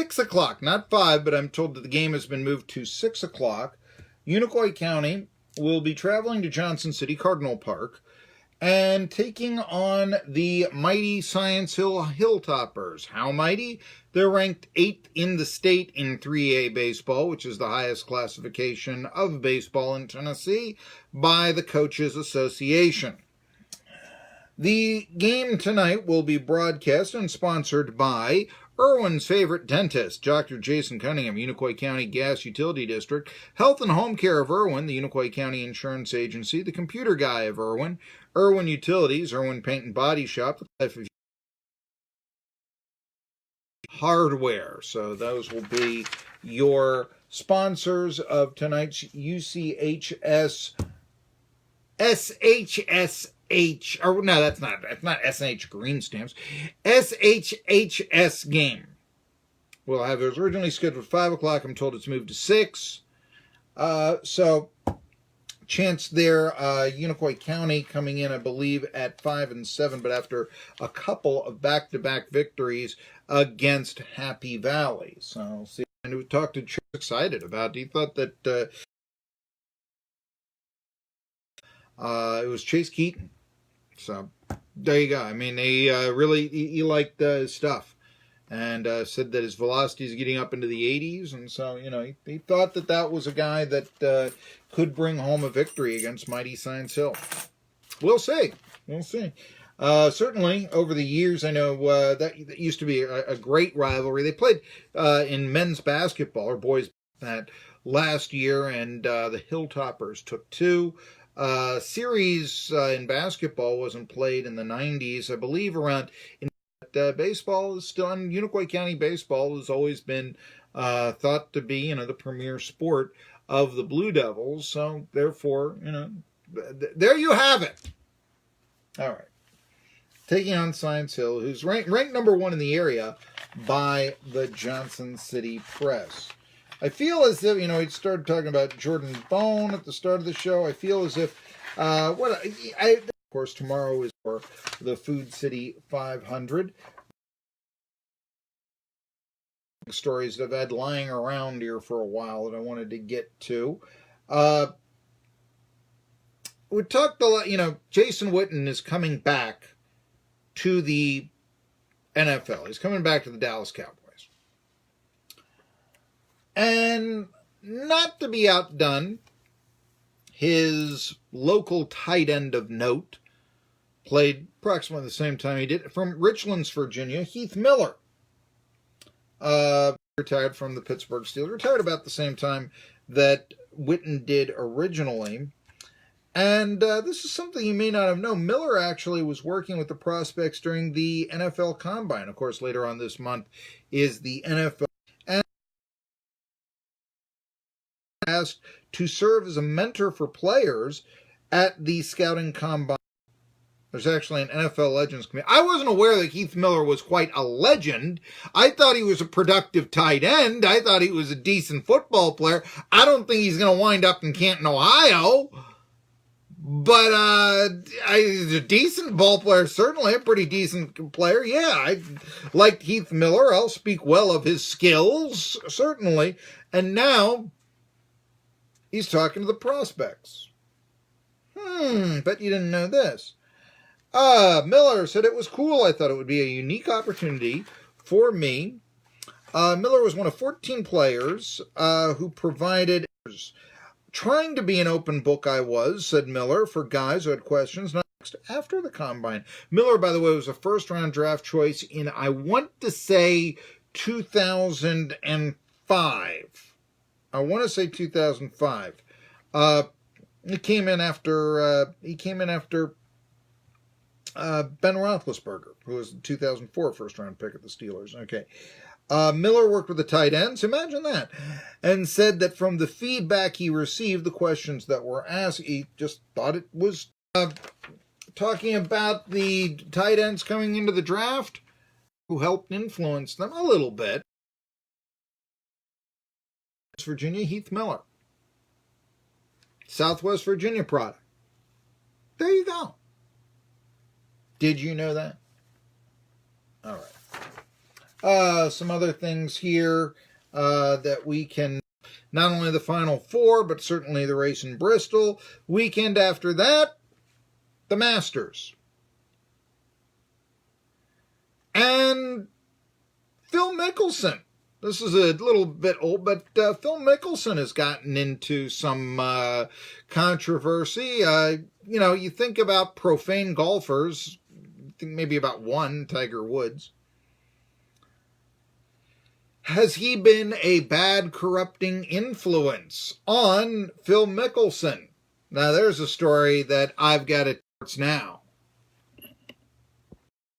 6 o'clock, not 5, but I'm told that the game has been moved to 6 o'clock. Unicoi County will be traveling to Johnson City Cardinal Park and taking on the mighty Science Hill Hilltoppers. How mighty? They're ranked 8th in the state in 3A baseball, which is the highest classification of baseball in Tennessee, by the Coaches Association. The game tonight will be broadcast and sponsored by Irwin's favorite dentist, Dr. Jason Cunningham, Unicoi County Gas Utility District, Health and Home Care of Irwin, the Unicoi County Insurance Agency, the Computer Guy of Irwin, Irwin Utilities, Irwin Paint and Body Shop, the Life of Hardware. So those will be your sponsors of tonight's UCHS SHSH, or no, that's not SH Green Stamps, SHHS game. We'll have it originally scheduled for 5 o'clock. I'm told it's moved to 6. So chance there, Unicoi County coming in, I believe, at 5 and 7, but after a couple of back-to-back victories against Happy Valley. So see, and we talked to Chase excited about. He thought that it was Chase Keaton. So there you go. I mean, he liked his stuff, and said that his velocity is getting up into the 80s, and so he thought that was a guy that could bring home a victory against mighty Science Hill. We'll see. Certainly over the years, I know that used to be a great rivalry. They played in men's basketball or boys that last year, and the Hilltoppers took 2. Series in basketball wasn't played in the 90s, I believe. Around in baseball is still on. Unicoi County baseball has always been thought to be the premier sport of the Blue Devils. So therefore, there you have it. All right, taking on Science Hill, who's ranked number 1 in the area by the Johnson City Press. I feel as if, he started talking about Jordan Bone at the start of the show. I feel as if, of course, tomorrow is for the Food City 500. Stories that I've had lying around here for a while that I wanted to get to. We talked a lot, Jason Witten is coming back to the NFL. He's coming back to the Dallas Cowboys. And not to be outdone, his local tight end of note played approximately the same time he did from Richlands, Virginia, Heath Miller. Retired from the Pittsburgh Steelers, retired about the same time that Witten did originally. And this is something you may not have known. Miller actually was working with the prospects during the NFL Combine. Of course, later on this month is the NFL. Asked to serve as a mentor for players at the scouting combine. There's actually an NFL Legends Committee. I wasn't aware that Heath Miller was quite a legend. I thought he was a productive tight end. I thought he was a decent football player. I don't think he's going to wind up in Canton, Ohio. But he's a decent ball player, certainly a pretty decent player. Yeah, I liked Heath Miller. I'll speak well of his skills, certainly. And now he's talking to the prospects. Bet you didn't know this. Miller said it was cool. I thought it would be a unique opportunity for me. Miller was one of 14 players who provided. Trying to be an open book I was, said Miller, for guys who had questions next after the Combine. Miller, by the way, was a first-round draft choice in, I want to say, 2005. I want to say 2005. He came in after Ben Roethlisberger, who was the 2004 first-round pick of the Steelers. Okay. Miller worked with the tight ends, imagine that, and said that from the feedback he received, the questions that were asked, he just thought it was talking about the tight ends coming into the draft, who helped influence them a little bit. Virginia, Heath Miller. Southwest Virginia product. There you go. Did you know that? All right. Some other things here that we can, not only the Final Four, but certainly the race in Bristol. Weekend after that, the Masters. And Phil Mickelson. This is a little bit old, but Phil Mickelson has gotten into some controversy. You think about profane golfers, I think maybe about one, Tiger Woods. Has he been a bad, corrupting influence on Phil Mickelson? Now, there's a story that I've got it now.